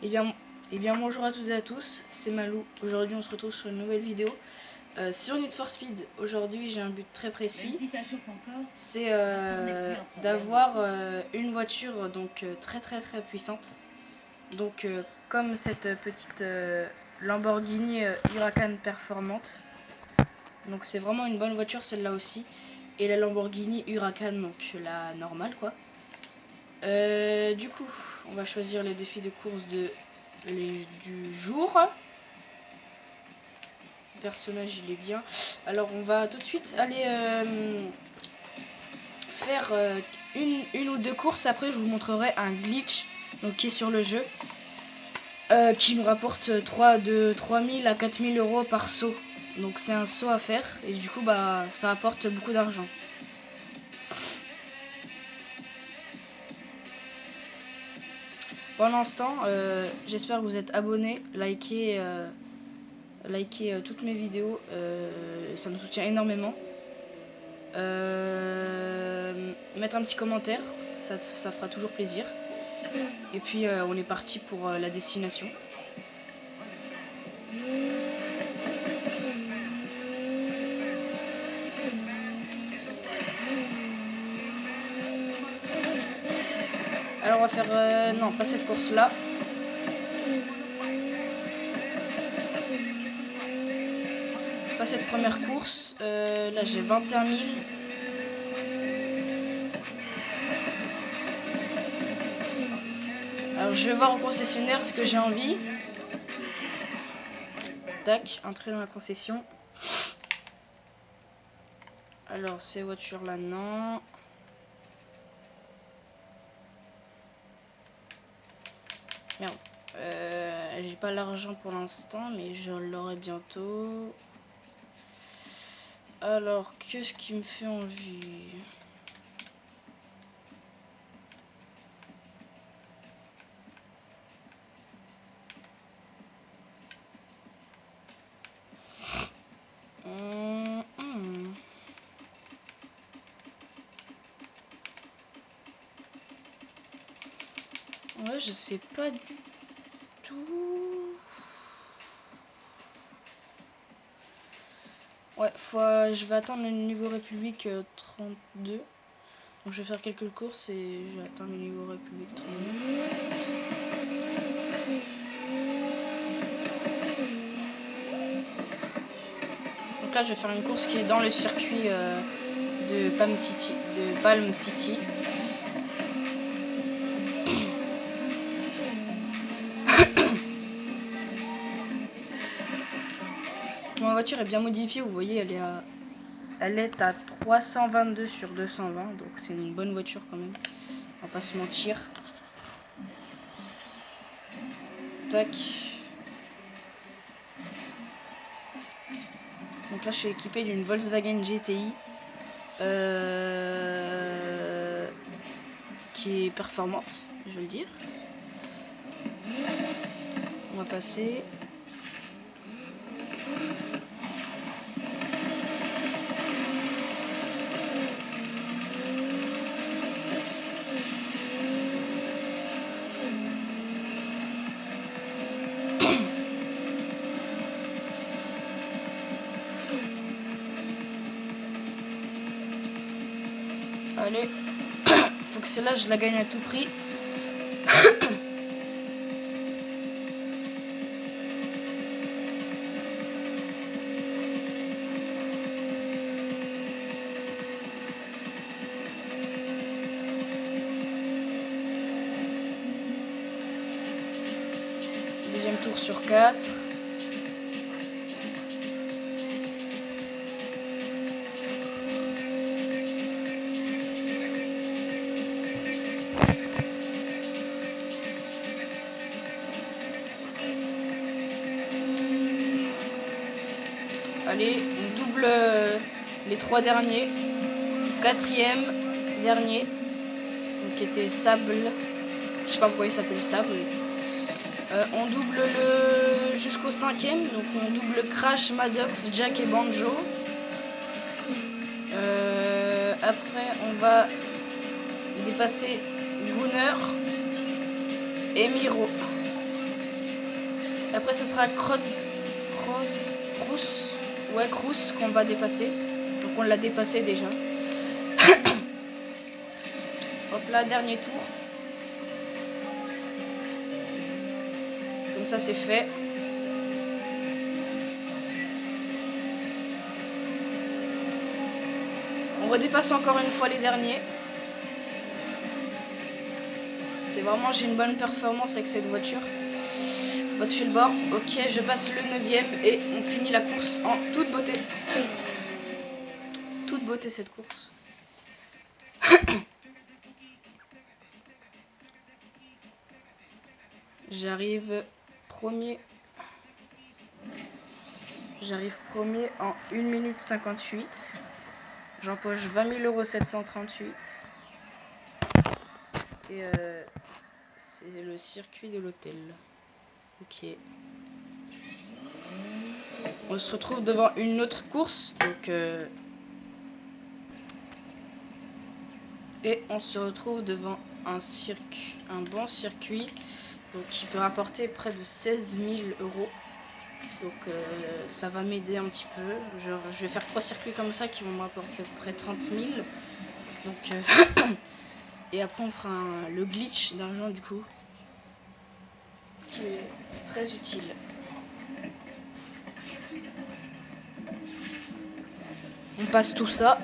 Eh bien bonjour à toutes et à tous, c'est Malou. Aujourd'hui on se retrouve sur une nouvelle vidéo sur Need for Speed. Aujourd'hui j'ai un but très précis, c'est d'avoir une voiture donc très puissante. Donc comme cette petite Lamborghini Huracan performante. Donc c'est vraiment une bonne voiture celle-là aussi. Et la Lamborghini Huracan, donc la normale quoi. Du coup on va choisir les défis de course du jour. Le personnage il est bien. Alors on va tout de suite aller faire une ou deux courses. Après je vous montrerai un glitch donc, qui est sur le jeu, qui nous rapporte de 3000 à 4000 euros par saut. Donc c'est un saut à faire et du coup bah ça apporte beaucoup d'argent. Pour l'instant, j'espère que vous êtes abonnés, likez toutes mes vidéos, ça me soutient énormément. Mettre un petit commentaire, ça fera toujours plaisir. Et puis on est parti pour la destination. Alors on va faire non, pas cette course là. Pas cette première course. Là j'ai 21 000. Alors je vais voir au concessionnaire ce que j'ai envie. Tac, entrer dans la concession. Alors ces voitures là non. Merde. J'ai pas l'argent pour l'instant, mais je l'aurai bientôt. Alors, qu'est-ce qui me fait envie? Ouais, je sais pas du tout. Ouais, je vais attendre le niveau République 32. Donc je vais faire quelques courses et je vais atteindre le niveau République 32. Donc là je vais faire une course qui est dans le circuit de Palm City. Ma voiture est bien modifiée, vous voyez elle est à 322 sur 220, donc c'est une bonne voiture quand même, on va pas se mentir. Tac. Donc là je suis équipé d'une Volkswagen GTI qui est performante, je veux le dire. On va passer. Allez, faut que celle-là je la gagne à tout prix. Deuxième tour sur 4. Allez, on double les 3 derniers. 4e dernier, donc qui était Sable. Je sais pas pourquoi il s'appelle Sable. On double le jusqu'au 5e, donc on double Crash, Maddox, Jack et Banjo. Après on va dépasser Gunner et Miro. Après ce sera Crous qu'on va dépasser. Donc on l'a dépassé déjà. Hop là, dernier tour. Comme ça c'est fait. On redépasse encore une fois les derniers. C'est vraiment, j'ai une bonne performance avec cette voiture. On va toucher le bord. Ok, je passe le 9e et on finit la course en toute beauté. Toute beauté cette course. J'arrive premier en 1 minute 58. J'empoche 20 738 €. Et c'est le circuit de l'hôtel. Ok. On se retrouve devant une autre course. Donc et on se retrouve devant un bon circuit. Donc qui peut rapporter près de 16 000 €. Donc ça va m'aider un petit peu. Je vais faire 3 circuits comme ça qui vont me rapporter à peu près 30 000. Donc et après on fera le glitch d'argent du coup, qui est très utile. On passe tout ça.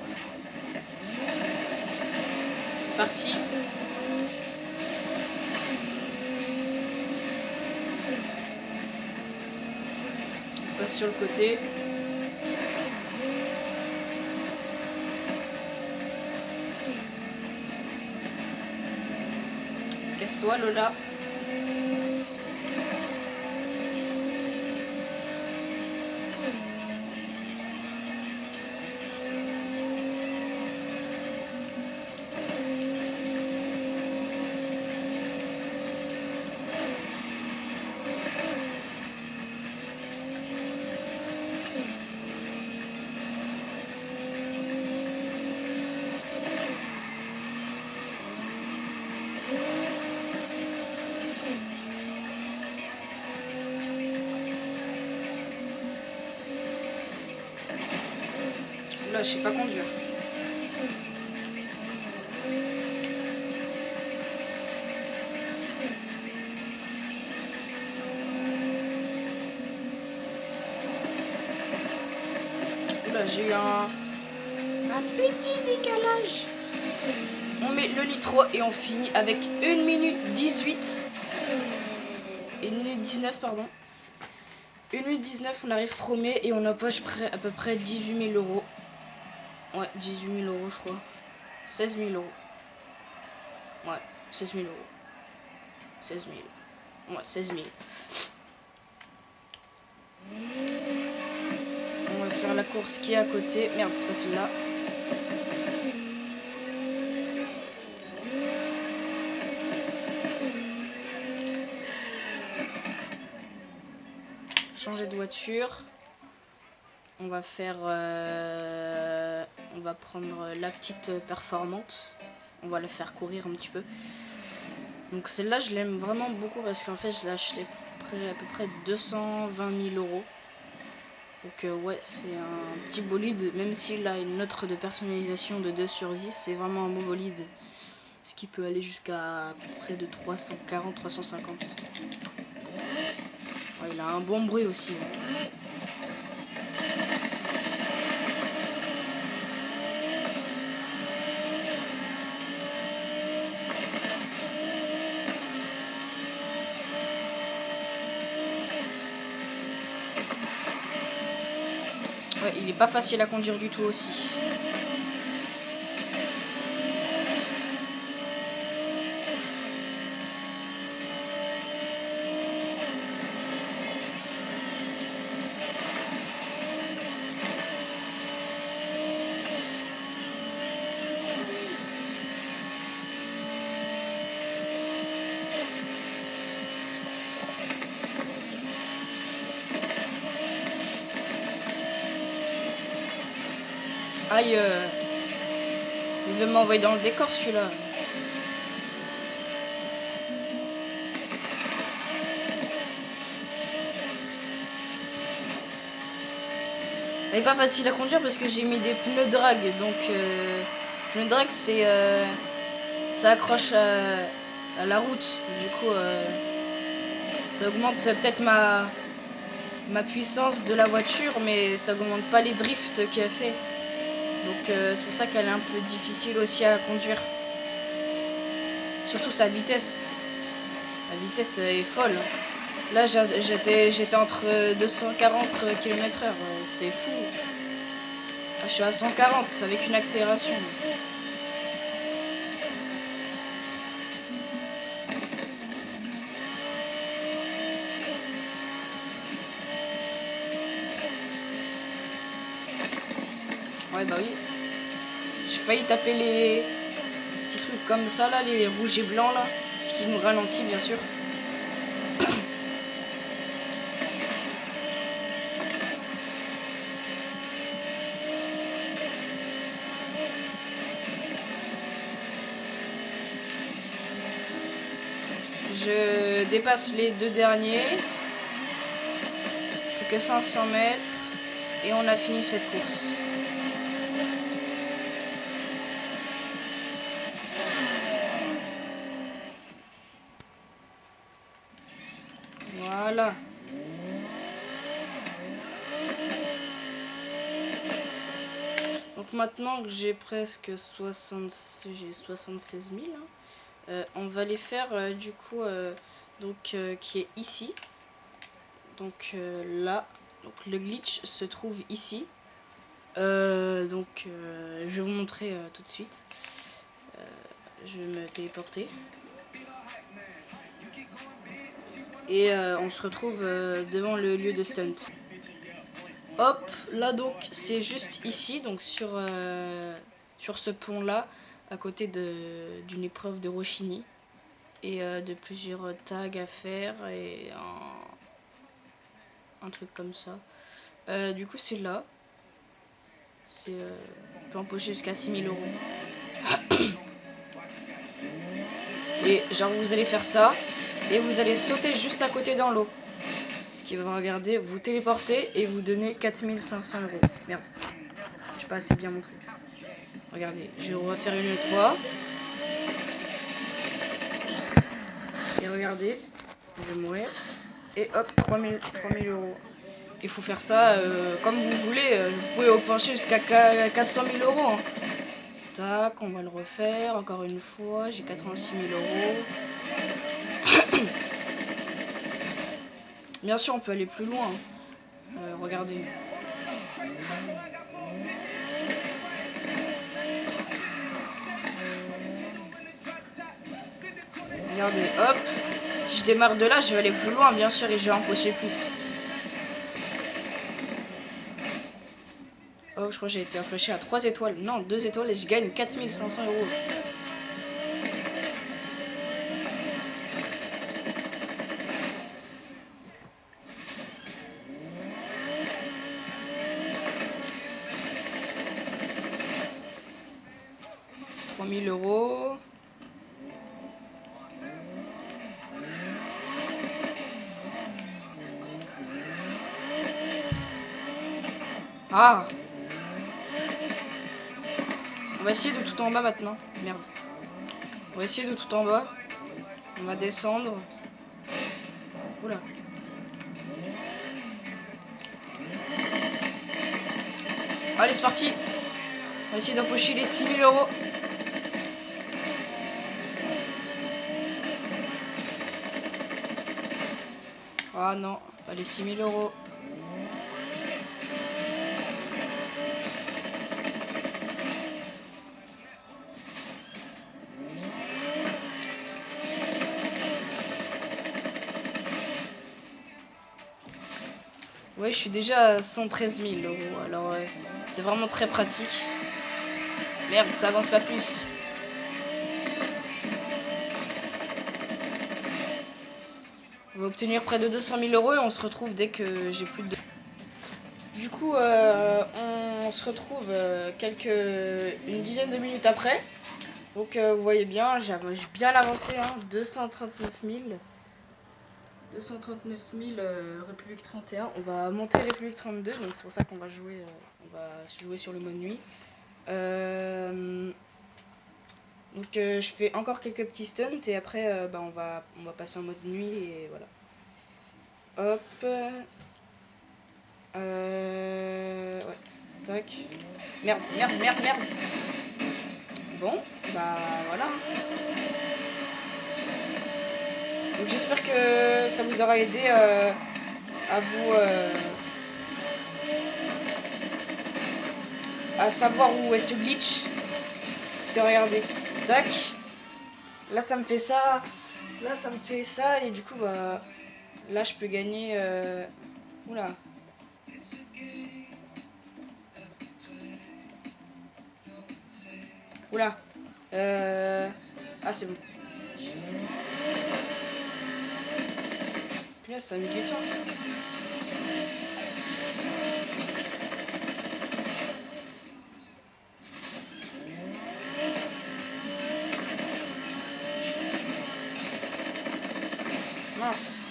C'est parti. On passe sur le côté. Casse-toi Lola. Là, je sais pas conduire. Là, j'ai eu un petit décalage. On met le nitro et on finit avec 1 minute 18. 1 minute 19, pardon. 1 minute 19, on arrive premier et on empoche à peu près 18 000 €. Ouais, 18 000 € je crois. 16 000 €. Ouais, 16 000 €. 16 000. Ouais, 16 000. On va faire la course qui est à côté. Merde, c'est pas celle-là. Changer de voiture. On va faire on va prendre la petite performante. On va la faire courir un petit peu. Donc celle-là je l'aime vraiment beaucoup parce qu'en fait je l'ai acheté à peu près 220 000 €. Donc ouais, c'est un petit bolide, même s'il a une note de personnalisation de 2/10, c'est vraiment un bon bolide. Ce qui peut aller jusqu'à près de 340-350. Ouais, il a un bon bruit aussi. Ouais, il est pas facile à conduire du tout aussi. Aïe, il veut m'envoyer dans le décor celui-là. Elle est pas facile à conduire parce que j'ai mis des pneus drag. Donc pneus drag c'est ça accroche à la route. Du coup ça augmente peut-être ma puissance de la voiture, mais ça augmente pas les drifts qu'elle fait. Donc c'est pour ça qu'elle est un peu difficile aussi à conduire. Surtout sa vitesse. La vitesse est folle. Là j'étais entre 240 km/h. C'est fou. Je suis à 140 avec une accélération. Ouais bah oui. J'ai failli taper les petits trucs comme ça là, les rouges et blancs là. Ce qui nous ralentit bien sûr. Je dépasse les deux derniers. Plus que 500 mètres. Et on a fini cette course. Voilà. Donc maintenant que j'ai presque 76 000, hein, on va les faire du coup qui est ici. Donc là, donc le glitch se trouve ici. Je vais vous montrer tout de suite. Je vais me téléporter. Et on se retrouve devant le lieu de stunt. Hop, là donc c'est juste ici, donc sur ce pont là, à côté d'une épreuve de Rochini. Et de plusieurs tags à faire et un truc comme ça. Du coup c'est là. On peut empocher jusqu'à 6 000 €. Et genre vous allez faire ça et vous allez sauter juste à côté dans l'eau. Ce qui va, regarder, vous téléporter et vous donner 4 500 €. Merde, j'ai pas assez bien montré. Regardez, je vais refaire une autre fois. Et regardez, je vais mourir. Et hop, 3 000 €. Il faut faire ça comme vous voulez. Vous pouvez empocher jusqu'à 400 000 €. Hein. Tac, on va le refaire encore une fois. J'ai 86 000 €. Bien sûr, on peut aller plus loin. Regardez. Regardez, hop. Si je démarre de là, je vais aller plus loin, bien sûr, et je vais empocher plus. Oh, je crois que j'ai été empoché à 3 étoiles. Non, 2 étoiles et je gagne 4 500 €. €. 3 000 €. Ah! On va essayer de tout en bas maintenant. Merde. On va essayer de tout en bas. On va descendre. Oula. Allez, c'est parti. On va essayer d'empocher les 6 000 €. Ah non, pas les 6 000 €. Ouais, je suis déjà à 113 000 €. Alors, c'est vraiment très pratique. Merde, ça avance pas plus. On va obtenir près de 200 000 € et on se retrouve dès que j'ai plus de... Du coup, on se retrouve une dizaine de minutes après. Donc, vous voyez bien, j'ai bien avancé, hein, 239 000. 239 000 République 31. On va monter République 32, donc c'est pour ça qu'on va jouer, sur le mode nuit. Donc je fais encore quelques petits stunts et après on va passer en mode nuit et voilà. Hop. Ouais. Tac. Merde. Bon, bah voilà. Donc j'espère que ça vous aura aidé à vous à savoir où est ce glitch. Parce que regardez, tac, là ça me fait ça, là ça me fait ça, et du coup bah là je peux gagner oula. Oula. Ah c'est bon. Puis là ça a mis du temps. Mince.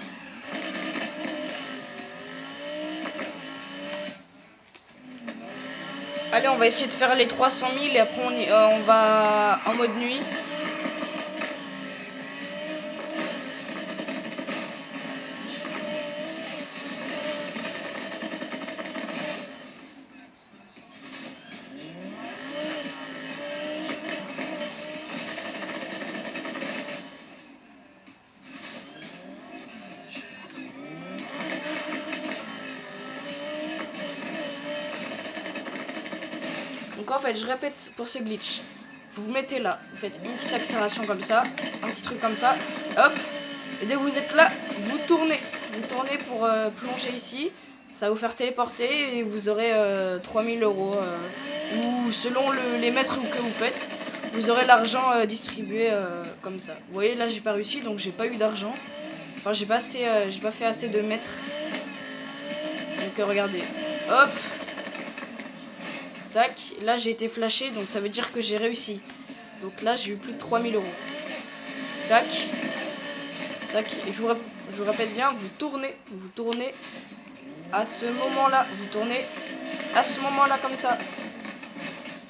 Allez, on va essayer de faire les 300 000 et après on va en mode nuit. Donc en fait, je répète pour ce glitch. Vous mettez là, vous faites une petite accélération comme ça, un petit truc comme ça, hop. Et dès que vous êtes là, vous tournez. Vous tournez pour plonger ici. Ça va vous faire téléporter et vous aurez 3000 €. Ou selon les mètres que vous faites, vous aurez l'argent distribué comme ça. Vous voyez, là j'ai pas réussi, donc j'ai pas eu d'argent. Enfin, j'ai pas fait assez de mètres. Donc regardez, hop. Tac, là j'ai été flashé, donc ça veut dire que j'ai réussi. Donc là j'ai eu plus de 3000 €. Tac, tac, et je vous répète bien, vous tournez à ce moment-là, vous tournez à ce moment-là comme ça.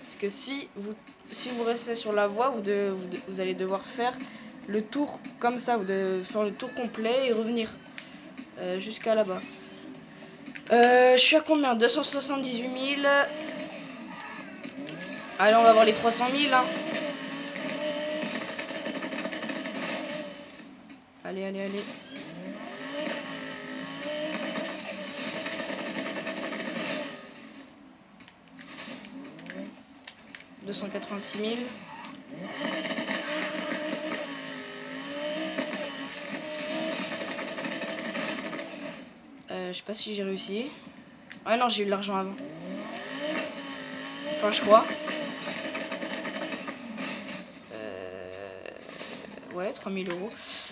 Parce que si vous restez sur la voie, vous allez devoir faire le tour comme ça, vous devez faire le tour complet et revenir jusqu'à là-bas. Je suis à combien? 278 000. Allez, on va voir les 300 000. Hein. Allez. 286 000. Je sais pas si j'ai réussi. Ah non, j'ai eu de l'argent avant. Enfin, je crois. Ouais, 3000 €.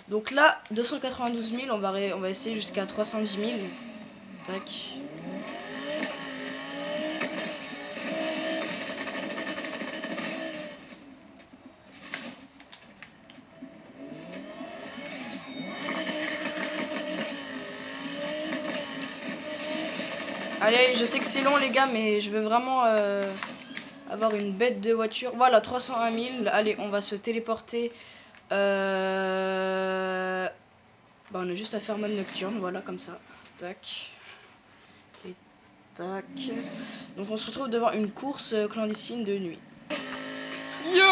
Donc là, 292 000, on va essayer jusqu'à 310 000. Tac. Allez, je sais que c'est long les gars, mais je veux vraiment avoir une bête de voiture. Voilà, 301 000. Allez, on va se téléporter. On a juste à faire mode nocturne, voilà, comme ça. Tac. Et tac. Donc on se retrouve devant une course clandestine de nuit. Yo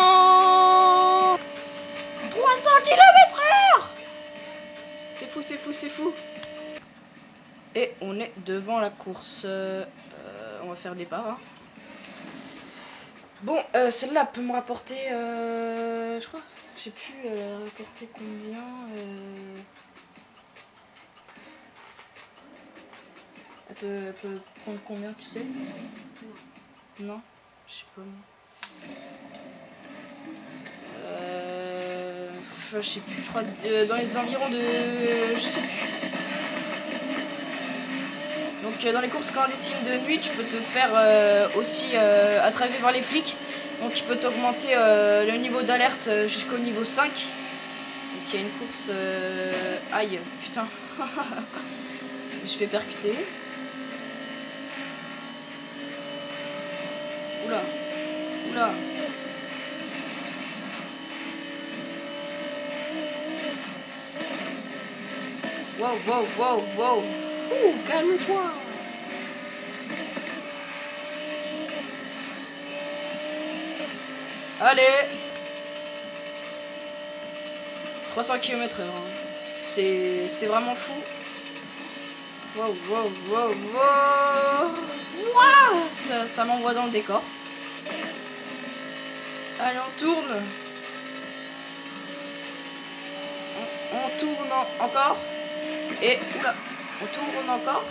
300 km/h. C'est fou. Et on est devant la course. On va faire départ. Hein. Bon, celle-là peut me rapporter, je crois, je sais plus, rapporter combien. Elle peut prendre combien, tu sais? Non, je sais pas. Je sais plus, je crois dans les environs de, je sais plus. Donc dans les courses clandestines de nuit, tu peux te faire aussi attraper par les flics. Donc tu peux t'augmenter le niveau d'alerte jusqu'au niveau 5. Donc qu'il y a une course... Aïe, putain. Je fais percuter. Oula. Oula. Wow, wow, wow, wow. Calme-toi. Allez. 300 km/h. Hein. C'est vraiment fou. Wow, wow, wow, wow. Wow, ça m'envoie dans le décor. Allez, on tourne. On tourne encore. Et oula, on tourne encore.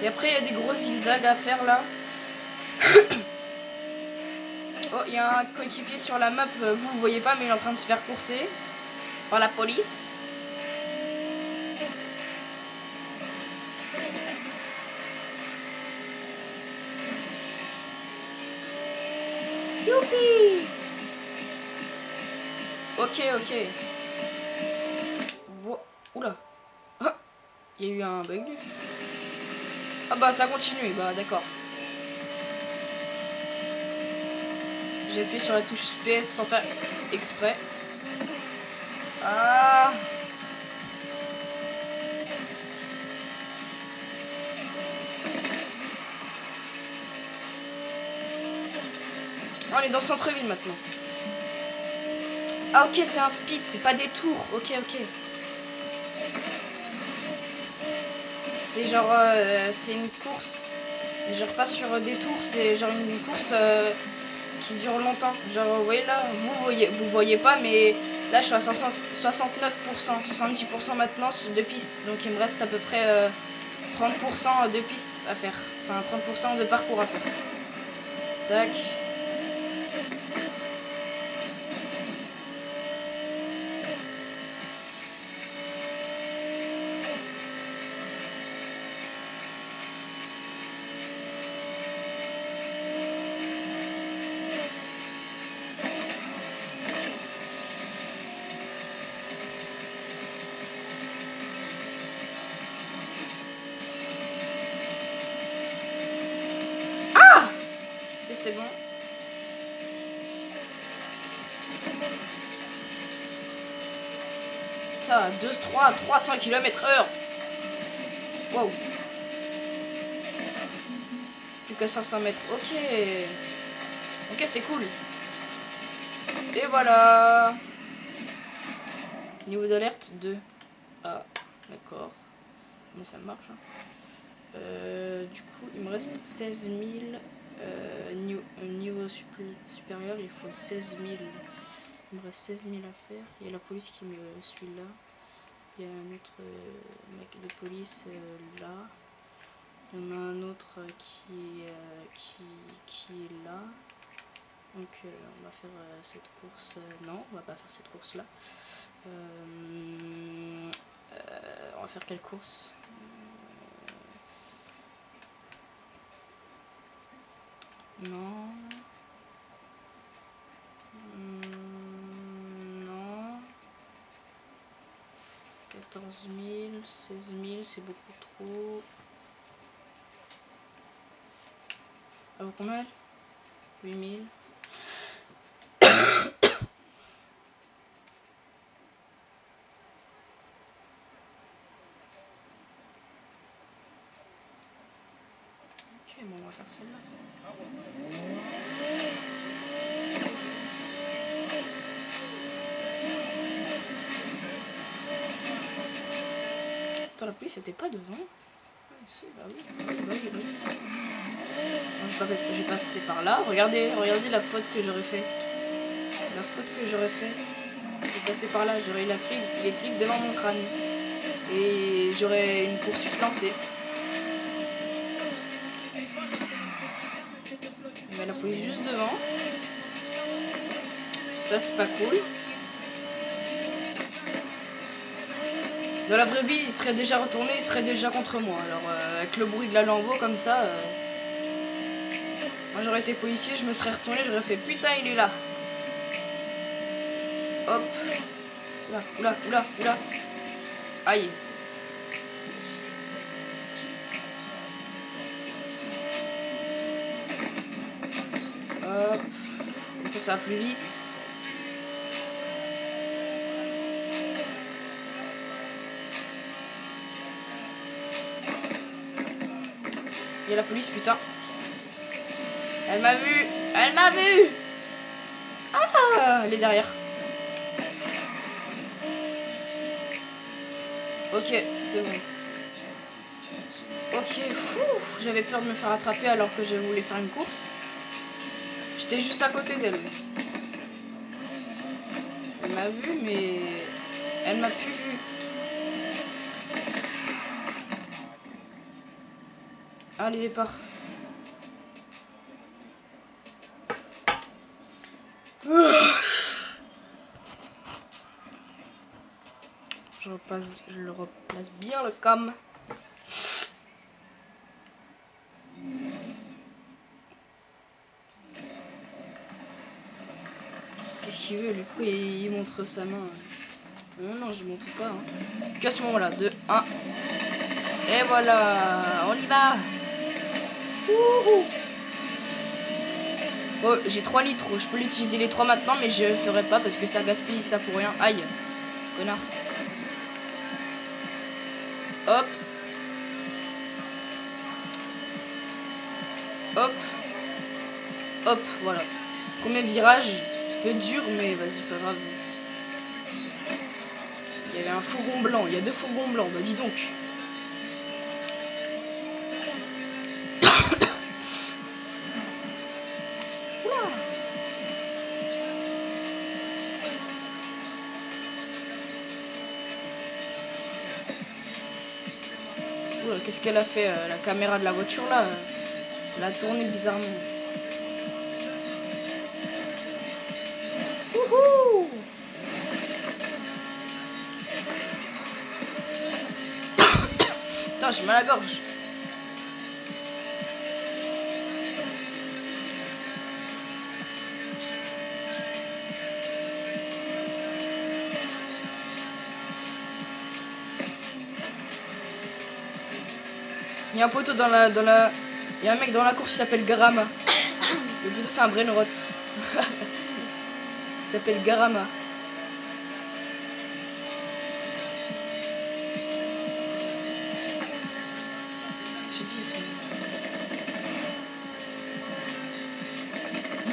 Et après, il y a des gros zigzags à faire là. Oh, il y a un coéquipier sur la map. Vous voyez pas, mais il est en train de se faire courser par la police. Youpi! Ok, ok. Oula. Ah, il y a eu un bug. Ah bah ça continue, bah d'accord. J'ai appuyé sur la touche PS sans faire exprès. Ah. On est dans le centre-ville maintenant. Ah ok, c'est un speed, c'est pas des tours. Ok, ok. C'est genre, c'est une course. Genre pas sur des tours, c'est genre une course qui dure longtemps. Genre, vous voyez là, vous voyez pas, mais là je suis à 69%, 70% maintenant sur 2 pistes. Donc il me reste à peu près 30% de pistes à faire. Enfin 30% de parcours à faire. Tac. C'est bon. Ça, 300 km/h. Wow. Plus qu'à 500 mètres. Ok. Ok, c'est cool. Et voilà. Niveau d'alerte 2. Ah, d'accord. Mais ça marche. Hein. Du coup, il me reste 16 000. Niveau supérieur, il faut 16 000. Il me reste 16 000 à faire. Il y a la police qui me suit là. Il y a un autre mec de police là. Il y en a un autre qui est là. Donc on va faire cette course. Non, on va pas faire cette course là. On va faire quelle course? Non. Non. 14 000, 16 000, c'est beaucoup trop. Ah, vous combien? 8 000. Ok, bon, on va faire celle-là. Attends, la police était pas devant? Ah, si, bah oui. Bah oui. Non, j'ai passé par là. Regardez la faute que j'aurais fait. La faute que j'aurais fait. J'ai passé par là, j'aurais eu les flics devant mon crâne. Et j'aurais une poursuite lancée. Il y a la police juste devant. Ça, c'est pas cool. Dans la vraie vie, il serait déjà retourné, il serait déjà contre moi. Alors, avec le bruit de la lambeau comme ça, moi j'aurais été policier, je me serais retourné, j'aurais fait putain, il est là. Hop. Oula, oula, oula, oula. Aïe. Hop. Et ça va plus vite. Il y a la police, putain. Elle m'a vu. Elle m'a vu. Ah, elle est derrière. Ok, c'est bon. Ok, fou. J'avais peur de me faire attraper alors que je voulais faire une course. J'étais juste à côté d'elle. Elle m'a vu, mais elle m'a plus vu. Allez, départ. Je le replace bien le cam. Qu'est-ce qu'il veut, lui? Pourquoi il montre sa main? Non, non, je montre pas. Hein. Qu'à ce moment-là, 2, 1. Et voilà, on y va. Wouhou. Oh, j'ai 3 litres. Je peux l'utiliser les 3 maintenant, mais je ferai pas parce que ça gaspille ça pour rien. Aïe, connard. Hop. Hop. Hop, voilà. Premier virage, peu dur, mais vas-y, pas grave. Il y avait un fourgon blanc, il y a 2 fourgons blancs, bah dis donc. Oula, qu'est-ce qu'elle a fait, la caméra de la voiture là? Elle a tourné bizarrement. Wouhou! Putain, j'ai mal à la gorge. Il y a un poteau dans la... Il y a un mec dans la course qui s'appelle Garama. Le poteau c'est un brainrot. Il s'appelle Garama.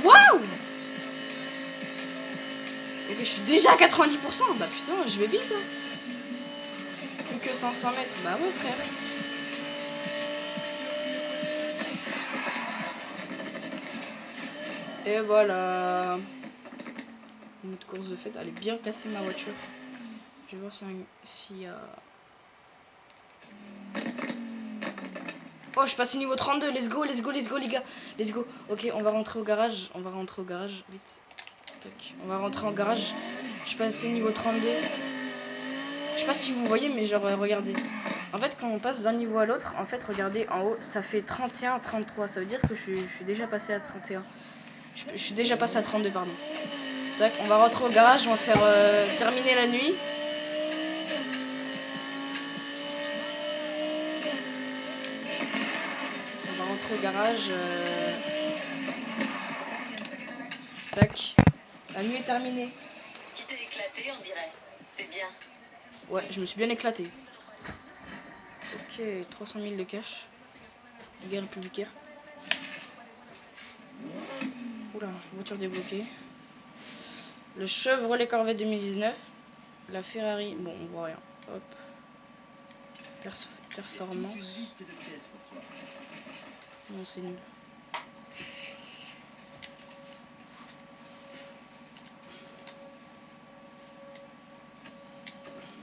Waouh! Ok, je suis déjà à 90%. Bah putain, je vais vite. Hein. Plus que 500 mètres. Bah ouais, frère. Et voilà. Une autre course de fête. Elle est bien placée ma voiture. Je vais voir s'il y a... Oh, je suis passé niveau 32. Let's go, let's go, let's go, les gars. Let's go. Ok, on va rentrer au garage. On va rentrer au garage. Vite. Tac. On va rentrer en garage. Je suis passé niveau 32. Je sais pas si vous voyez, mais genre, regardez. En fait, quand on passe d'un niveau à l'autre, en fait, regardez en haut, ça fait 31, 33. Ça veut dire que je suis déjà passé à 31. Je suis déjà passé à 32, pardon. Tac, on va rentrer au garage. On va faire terminer la nuit. On va rentrer au garage. Tac. La nuit est terminée. Tu t'es éclaté, on dirait. C'est bien. Ouais, je me suis bien éclaté. Ok, 300 000 de cash. Guerre républicaine. Oula, voiture débloquée. Le Chevrolet Corvette 2019. La Ferrari. Bon, on voit rien. Hop. Performance. Non, c'est nul.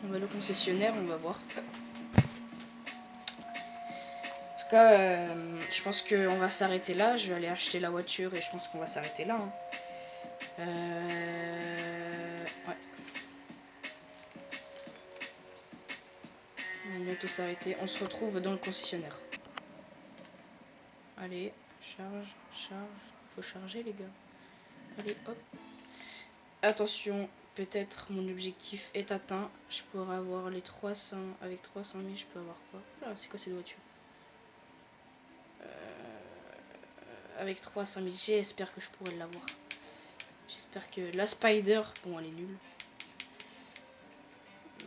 On va aller au concessionnaire, on va voir. En tout cas, je pense qu'on va s'arrêter là. Je vais aller acheter la voiture et je pense qu'on va s'arrêter là. Hein. Ouais. On va bientôt s'arrêter. On se retrouve dans le concessionnaire. Allez, charge. Faut charger, les gars. Allez, hop. Attention, peut-être mon objectif est atteint. Je pourrais avoir les 300. Avec 300 000, je peux avoir quoi? Ah, c'est quoi cette voiture? Avec 300 000, j'espère que je pourrais l'avoir. J'espère que la Spider... Bon, elle est nulle.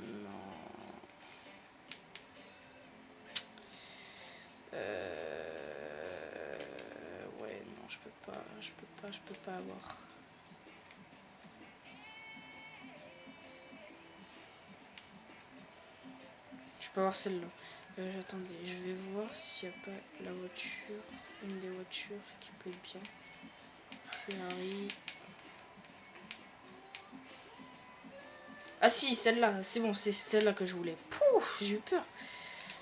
Non. Ouais, non, je peux pas avoir. Je peux avoir celle-là. Attendez, je vais voir s'il n'y a pas la voiture, une des voitures qui peut être bien. Ferrari. Ah si, celle-là, c'est bon, c'est celle-là que je voulais. Pouf, j'ai eu peur.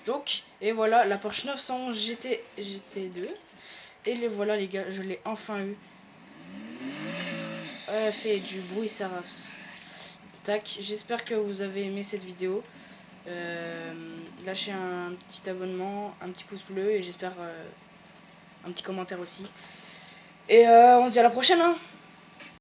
Donc, et voilà, la Porsche 911 GT2. Et les voilà les gars, je l'ai enfin eu. Elle fait du bruit sa race. Tac, j'espère que vous avez aimé cette vidéo. Lâchez un petit abonnement, un petit pouce bleu et j'espère un petit commentaire aussi. Et on se dit à la prochaine hein.